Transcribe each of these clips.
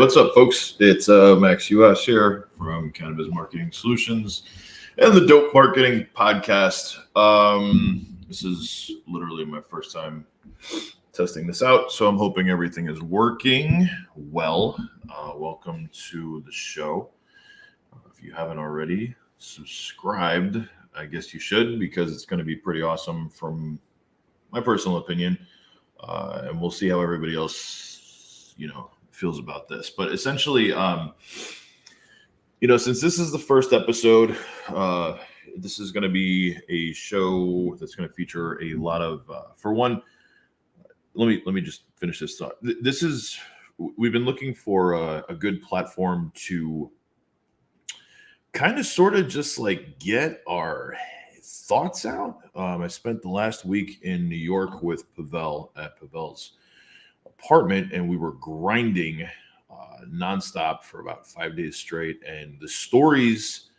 what's up, folks? It's Max US here from Cannabis Marketing Solutions and the Dope Marketing Podcast. This is literally my first time testing this out, so I'm hoping everything is working well. Welcome to the show. If you haven't already subscribed, I guess you should, because it's going to be pretty awesome from my personal opinion. And we'll see how everybody else, feels about this. But essentially, since this is the first episode, this is going to be a show that's going to feature a lot of, for one, let me just finish this thought. We've been looking for a good platform to kind of sort of just like get our thoughts out. I spent the last week in New York with Pavel at Pavel's apartment, and we were grinding nonstop for about 5 days straight. And the stories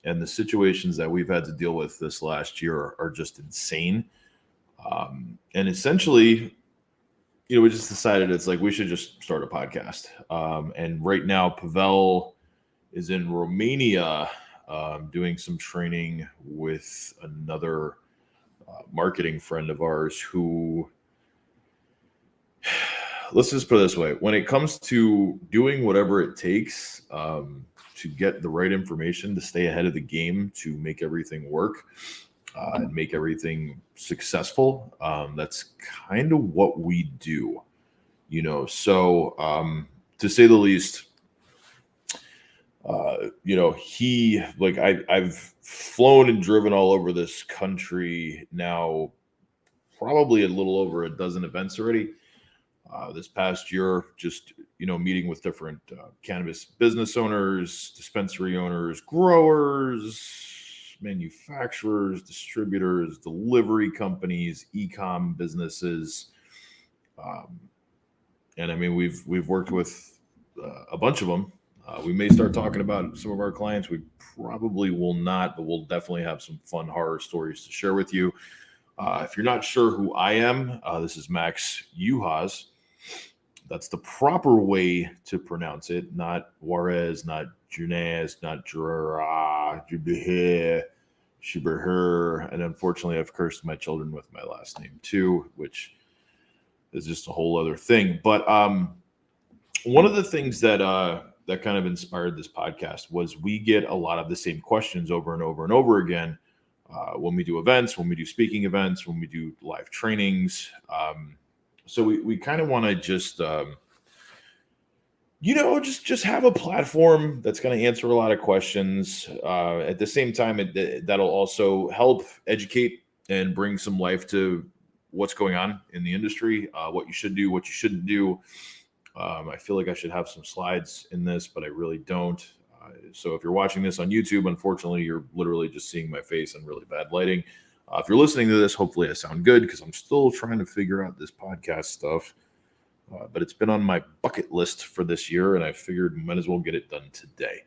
and the situations that we've had to deal with this last year are just insane. And essentially, we just decided it's like we should just start a podcast. And right now, Pavel is in Romania doing some training with another marketing friend of ours who, let's just put it this way, when it comes to doing whatever it takes to get the right information, to stay ahead of the game, to make everything work and make everything successful, that's kind of what we do, So to say the least, I've flown and driven all over this country now, probably a little over a dozen events already. This past year, just, meeting with different cannabis business owners, dispensary owners, growers, manufacturers, distributors, delivery companies, e-com businesses. And I mean, we've worked with a bunch of them. We may start talking about some of our clients. We probably will not, but we'll definitely have some fun horror stories to share with you. If you're not sure who I am, this is Max Uhas. That's the proper way to pronounce it, not Juarez, not Junez, not Jura, Shiberher. And unfortunately, I've cursed my children with my last name too, which is just a whole other thing. But one of the things that kind of inspired this podcast was we get a lot of the same questions over and over and over again when we do events, when we do speaking events, when we do live trainings. So we kind of want to just have a platform that's going to answer a lot of questions. At the same time, that'll also help educate and bring some life to what's going on in the industry, what you should do, what you shouldn't do. I feel like I should have some slides in this, but I really don't. So if you're watching this on YouTube, unfortunately, you're literally just seeing my face in really bad lighting. If you're listening to this, hopefully I sound good, because I'm still trying to figure out this podcast stuff. But it's been on my bucket list for this year, and I figured might as well get it done today.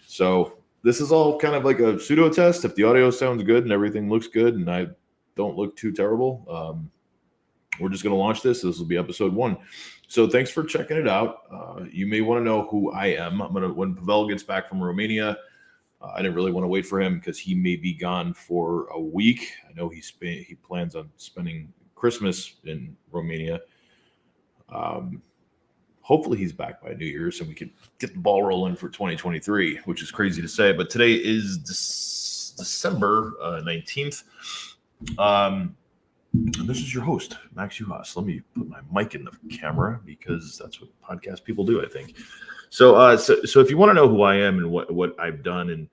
So this is all kind of like a pseudo test. If the audio sounds good and everything looks good and I don't look too terrible, we're just going to launch this. This will be episode 1. So thanks for checking it out. You may want to know who I am. When Pavel gets back from Romania, I didn't really want to wait for him because he may be gone for a week. I know he plans on spending Christmas in Romania. Hopefully he's back by New Year's and we can get the ball rolling for 2023, which is crazy to say. But today is December 19th. And this is your host, Max Uhas. Let me put my mic in the camera because that's what podcast people do, I think. So if you want to know who I am and what I've done and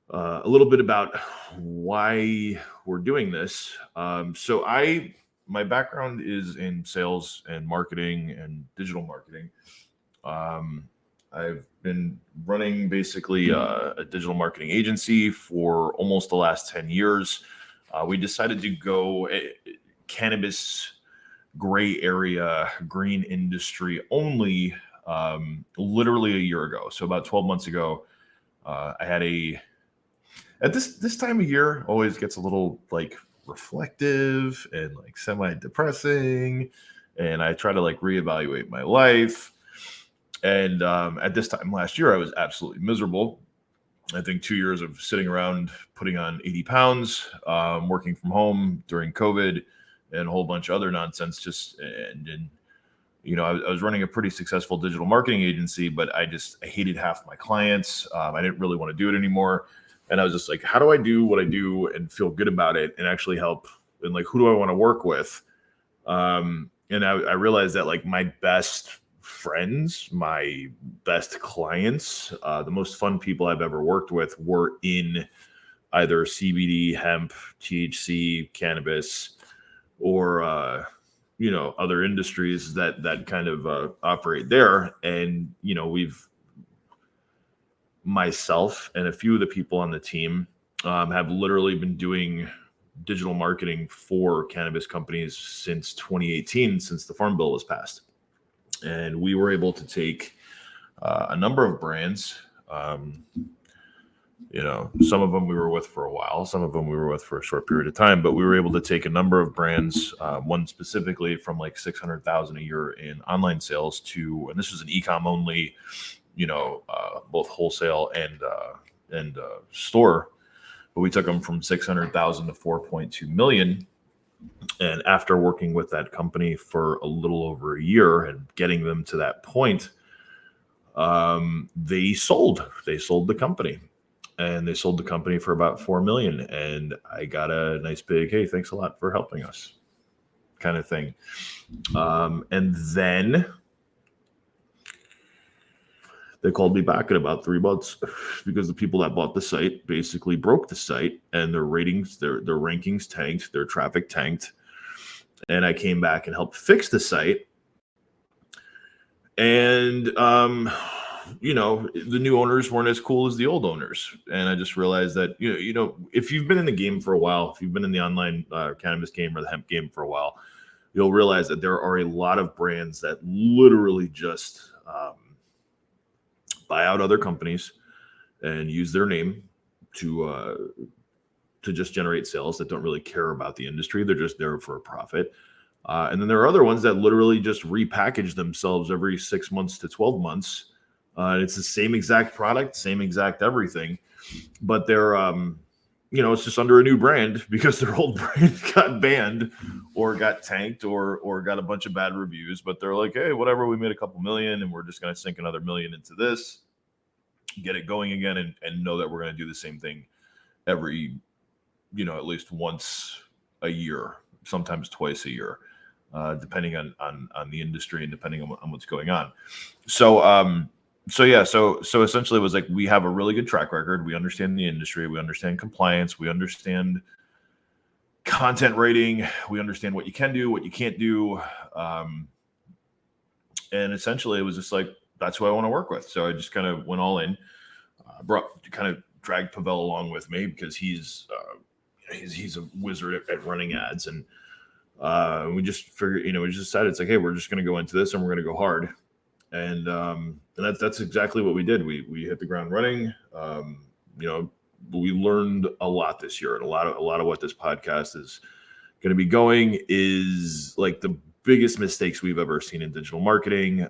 a little bit about why we're doing this. My background is in sales and marketing and digital marketing. I've been running basically a digital marketing agency for almost the last 10 years. We decided to go cannabis gray area, green industry only literally a year ago. So about 12 months ago, I had at this time of year always gets a little like reflective and like semi-depressing. And I try to like reevaluate my life. And at this time last year, I was absolutely miserable. I think 2 years of sitting around putting on 80 pounds, working from home during COVID, and a whole bunch of other nonsense. And I was running a pretty successful digital marketing agency, but I hated half my clients. I didn't really want to do it anymore. And I was just like, how do I do what I do and feel good about it and actually help? And like, who do I want to work with? And I realized that like my best friends, my best clients, the most fun people I've ever worked with were in either CBD, hemp, THC, cannabis, or other industries that kind of operate there. And we've myself and a few of the people on the team have literally been doing digital marketing for cannabis companies since 2018, since the Farm Bill was passed. And we were able to take a number of brands. Some of them we were with for a while, some of them we were with for a short period of time, but we were able to take a number of brands, one specifically from like 600,000 a year in online sales to, and this was an e-com only, both wholesale and store. But we took them from 600,000 to 4.2 million. And after working with that company for a little over a year and getting them to that point, they sold the company. And they sold the company for about 4 million. And I got a nice big, hey, thanks a lot for helping us kind of thing. And then they called me back in about 3 months because the people that bought the site basically broke the site, and their ratings, their rankings tanked, their traffic tanked. And I came back and helped fix the site. And, the new owners weren't as cool as the old owners. And I just realized that, if you've been in the game for a while, if you've been in the online cannabis game or the hemp game for a while, you'll realize that there are a lot of brands that literally just buy out other companies and use their name to just generate sales that don't really care about the industry. They're just there for a profit. And then there are other ones that literally just repackage themselves every 6 months to 12 months. It's the same exact product, same exact everything, but they're, it's just under a new brand because their old brand got banned or got tanked or got a bunch of bad reviews. But they're like, hey, whatever, we made a couple million and we're just going to sink another million into this, get it going again, and know that we're going to do the same thing every, at least once a year, sometimes twice a year, depending on the industry and depending on what's going on. So essentially it was like, we have a really good track record. We understand the industry. We understand compliance. We understand content rating. We understand what you can do, what you can't do. And essentially it was just like, that's who I want to work with. So I just kind of went all in, dragged Pavel along with me because he's a wizard at running ads. And we just figured, we just decided it's like, hey, we're just going to go into this and we're going to go hard. And that's exactly what we did. We hit the ground running. We learned a lot this year, and a lot of what this podcast is going to be going is like the biggest mistakes we've ever seen in digital marketing,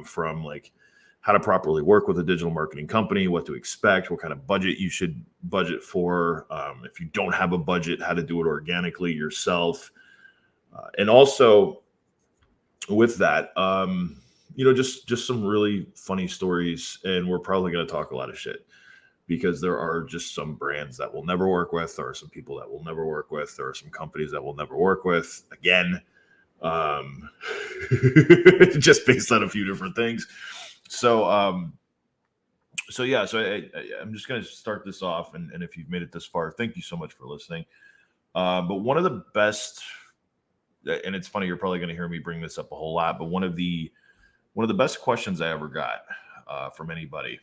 from like how to properly work with a digital marketing company, what to expect, what kind of budget you should budget for. If you don't have a budget, how to do it organically yourself. And also with that, just some really funny stories. And we're probably going to talk a lot of shit because there are just some brands that we'll never work with. There are some people that we'll never work with. There are some companies that we'll never work with again, just based on a few different things. So I'm just going to start this off. And if you've made it this far, thank you so much for listening. But one of the best, and it's funny, you're probably going to hear me bring this up a whole lot, but one of the best questions I ever got from anybody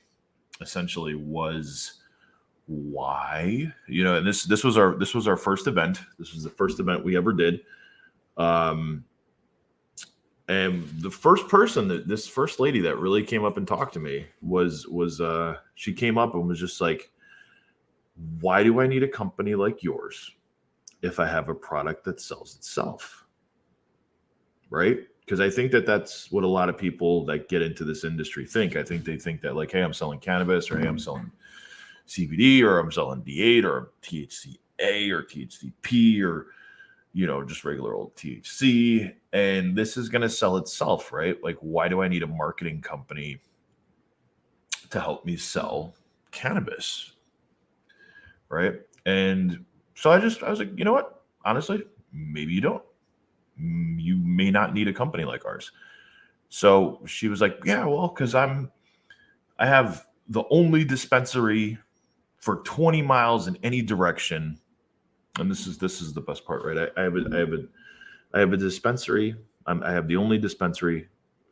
essentially was why, and this was our first event. This was the first event we ever did. And the first person this first lady that really came up and talked to me was she came up and was just like, why do I need a company like yours if I have a product that sells itself? Right? because I think that that's what a lot of people that get into this industry think. I think they think that like, hey, I'm selling cannabis, or hey, I'm selling CBD, or I'm selling D8, or THCA, or THCP, or just regular old THC, and this is going to sell itself, right? Like, why do I need a marketing company to help me sell cannabis, right? And so I was like, you know what? Honestly, maybe you don't. You may not need a company like ours. So she was like, yeah, well, because I have the only dispensary for 20 miles in any direction. And this is the best part, right? I have a dispensary. I have the only dispensary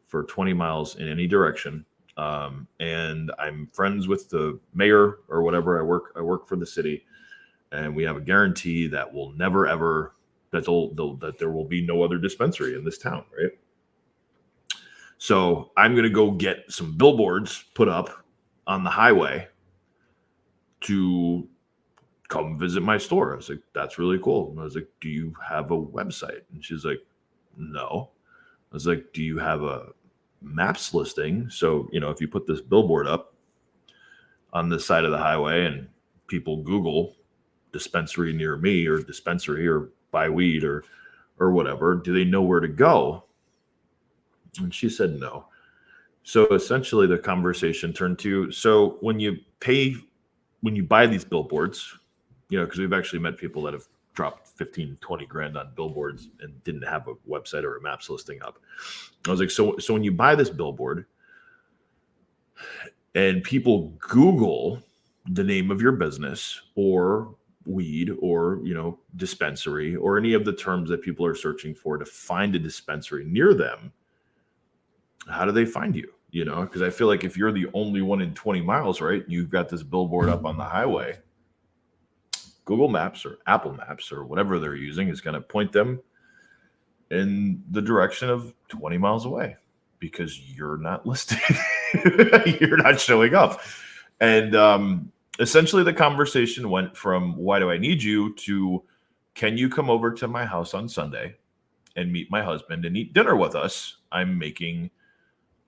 for 20 miles in any direction. And I'm friends with the mayor or whatever. I work for the city, and we have a guarantee that we'll never ever that there will be no other dispensary in this town, right? So I'm gonna go get some billboards put up on the highway to come visit my store. I was like, that's really cool. And I was like, do you have a website? And she's like, no. I was like, do you have a maps listing? So, if you put this billboard up on the side of the highway and people Google dispensary near me, or dispensary, or buy weed, or whatever, do they know where to go? And she said no. So essentially the conversation turned to, so when you buy these billboards, because we've actually met people that have dropped 15, 20 grand on billboards and didn't have a website or a maps listing up. I was like, so when you buy this billboard and people Google the name of your business, or weed, or dispensary, or any of the terms that people are searching for to find a dispensary near them, how do they find you? Because I feel like if you're the only one in 20 miles, right, you've got this billboard up on the highway, Google Maps or Apple Maps or whatever they're using is going to point them in the direction of 20 miles away, because you're not listed. You're not showing up. And essentially the conversation went from, why do I need you, to, can you come over to my house on Sunday and meet my husband and eat dinner with us? I'm making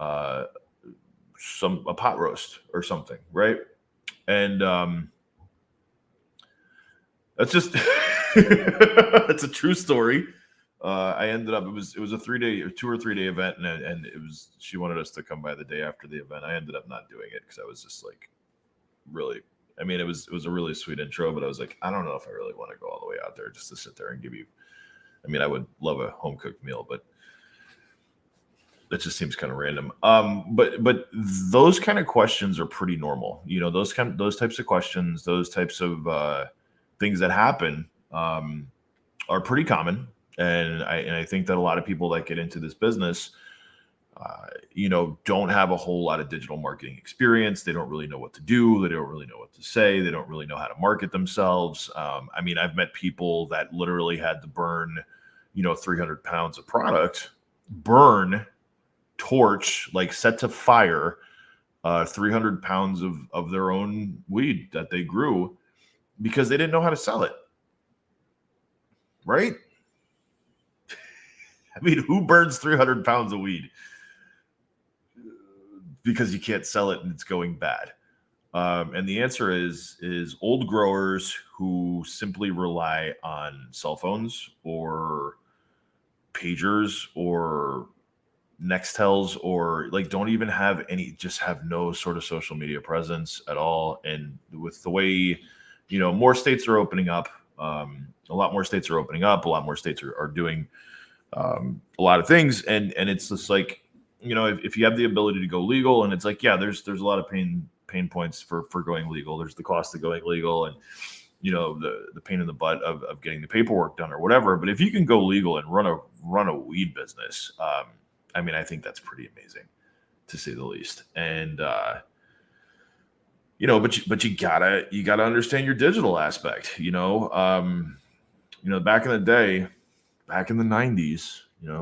a pot roast or something, right? And that's just it's a true story. I ended up, it was a 2 or 3 day event, and she wanted us to come by the day after the event. I ended up not doing it because I was just like, really, I mean, it was a really sweet intro, but I was like, I don't know if I really want to go all the way out there just to sit there and give you, I mean, I would love a home cooked meal, but that just seems kind of random. But those kind of questions are pretty normal. Those types of questions, those types of things that happen are pretty common. And I think that a lot of people that get into this business, don't have a whole lot of digital marketing experience. They don't really know what to do. They don't really know what to say. They don't really know how to market themselves. I mean, I've met people that literally had to burn, 300 pounds of product, torch, like set to fire, 300 pounds of their own weed that they grew, because they didn't know how to sell it. Right? I mean, who burns 300 pounds of weed because you can't sell it and it's going bad? And the answer is old growers who simply rely on cell phones or pagers or Nextels, or like don't even have any, just have no sort of social media presence at all. And with the way, more states are opening up, a lot more states are opening up, a lot more states are doing a lot of things. And it's just like, if you have the ability to go legal, and it's like, yeah, there's a lot of pain points for going legal. There's the cost of going legal, and the pain in the butt of getting the paperwork done or whatever. But if you can go legal and run a weed business, I mean, I think that's pretty amazing, to say the least. And but you gotta understand your digital aspect. Back in the day, back in the 90s,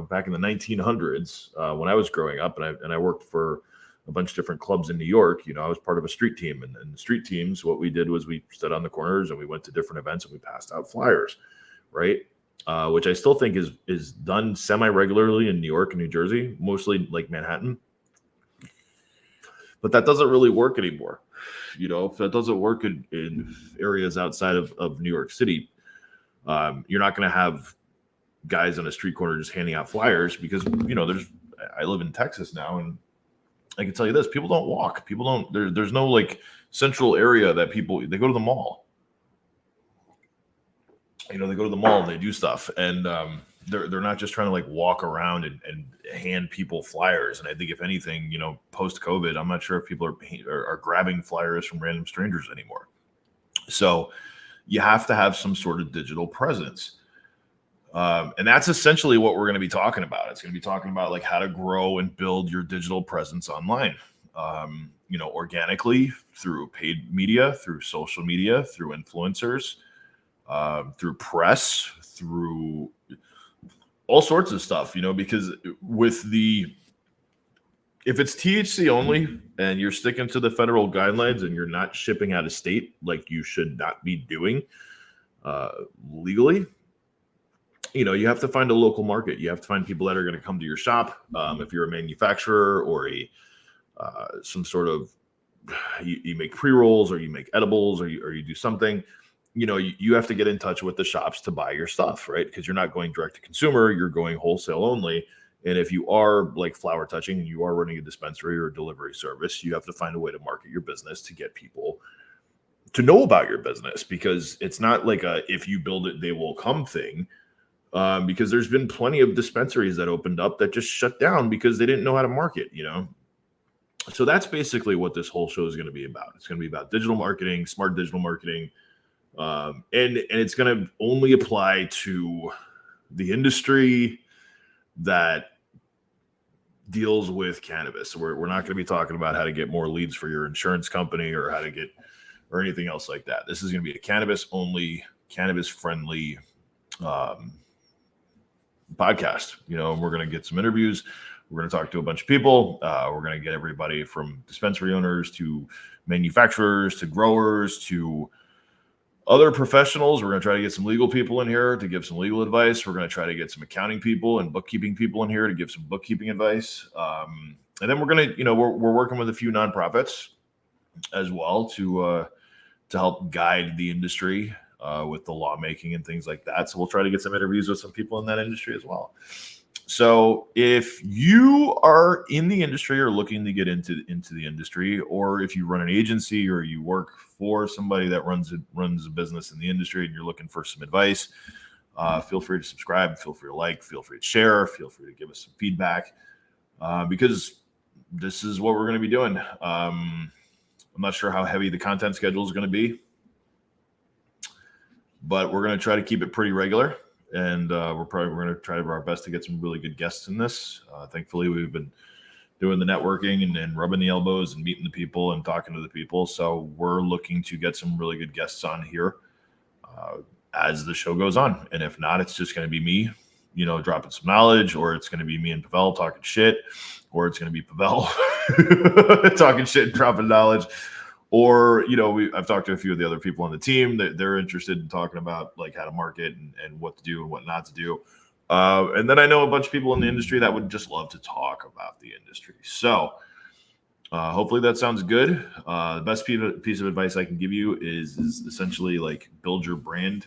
back in the 1900s, when I was growing up, and I worked for a bunch of different clubs in New York. I was part of a street team, and the street teams, what we did was we stood on the corners and we went to different events and we passed out flyers, right? which I still think is done semi-regularly in New York and New Jersey, mostly like Manhattan. But that doesn't really work anymore. If that doesn't work in areas outside of New York City, you're not going to have guys on a street corner just handing out flyers because, I live in Texas now, and I can tell you this, people don't walk. People don't, there's no like central area that they go to the mall. They go to the mall and they do stuff. And they're not just trying to like walk around and hand people flyers. And I think if anything, post COVID, I'm not sure if people are grabbing flyers from random strangers anymore. So you have to have some sort of digital presence. And that's essentially what we're going to be talking about. It's going to be talking about like how to grow and build your digital presence online, organically through paid media, through social media, through influencers, through press, through all sorts of stuff, because if it's THC only and you're sticking to the federal guidelines and you're not shipping out of state, like you should not be doing legally, you have to find a local market. You have to find people that are going to come to your shop. If you're a manufacturer or some sort of, you make pre-rolls or you make edibles or you do something, you have to get in touch with the shops to buy your stuff, right? Because you're not going direct to consumer, you're going wholesale only. And if you are like flower touching and you are running a dispensary or a delivery service, you have to find a way to market your business to get people to know about your business, because it's not like if you build it, they will come thing. Because there's been plenty of dispensaries that opened up that just shut down because they didn't know how to market, So that's basically what this whole show is going to be about. It's going to be about digital marketing, smart digital marketing. And it's going to only apply to the industry that deals with cannabis. So we're not going to be talking about how to get more leads for your insurance company or how to get or anything else like that. This is going to be a cannabis only, cannabis friendly podcast, and we're going to get some interviews. We're going to talk to a bunch of people. We're going to get everybody from dispensary owners to manufacturers to growers to other professionals. We're going to try to get some legal people in here to give some legal advice. We're going to try to get some accounting people and bookkeeping people in here to give some bookkeeping advice. And then we're going to, we're working with a few nonprofits as well to help guide the industry with the lawmaking and things like that. So we'll try to get some interviews with some people in that industry as well. So if you are in the industry or looking to get into the industry, or if you run an agency or you work for somebody that runs a business in the industry and you're looking for some advice, feel free to subscribe, feel free to like, feel free to share, feel free to give us some feedback, because this is what we're going to be doing. I'm not sure how heavy the content schedule is going to be, but we're going to try to keep it pretty regular. And we're going to try our best to get some really good guests in this. Thankfully, we've been doing the networking and rubbing the elbows and meeting the people and talking to the people. So we're looking to get some really good guests on here as the show goes on. And if not, it's just going to be me, dropping some knowledge, or it's going to be me and Pavel talking shit, or it's going to be Pavel talking shit and dropping knowledge. Or, I've talked to a few of the other people on the team that they're interested in talking about like how to market and what to do and what not to do. And then I know a bunch of people in the industry that would just love to talk about the industry. So hopefully that sounds good. The best piece of advice I can give you is essentially like build your brand,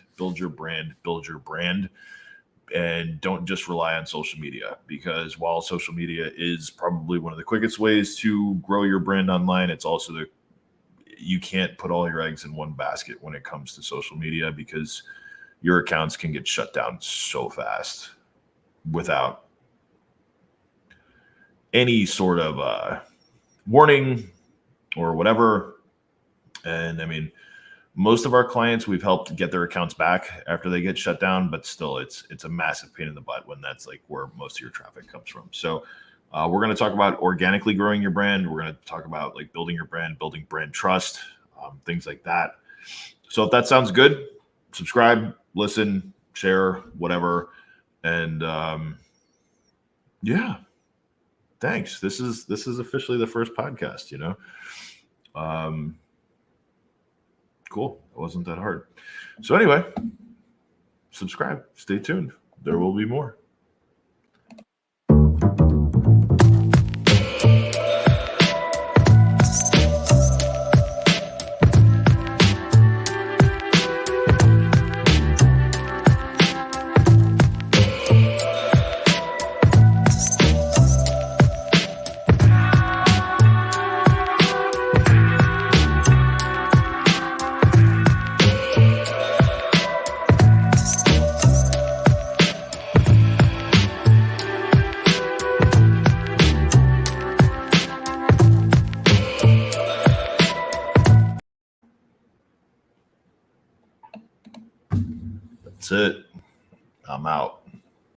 and don't just rely on social media, because while social media is probably one of the quickest ways to grow your brand online, it's also you can't put all your eggs in one basket when it comes to social media, because your accounts can get shut down so fast without any sort of warning or whatever. And I mean, most of our clients, we've helped get their accounts back after they get shut down, but still it's a massive pain in the butt when that's like where most of your traffic comes from. So we're going to talk about organically growing your brand. We're going to talk about like building your brand, building brand trust, things like that. So if that sounds good, subscribe, listen, share, whatever. And yeah, thanks. This is officially the first podcast, cool. It wasn't that hard. So anyway, subscribe. Stay tuned. There will be more. That's it. I'm out.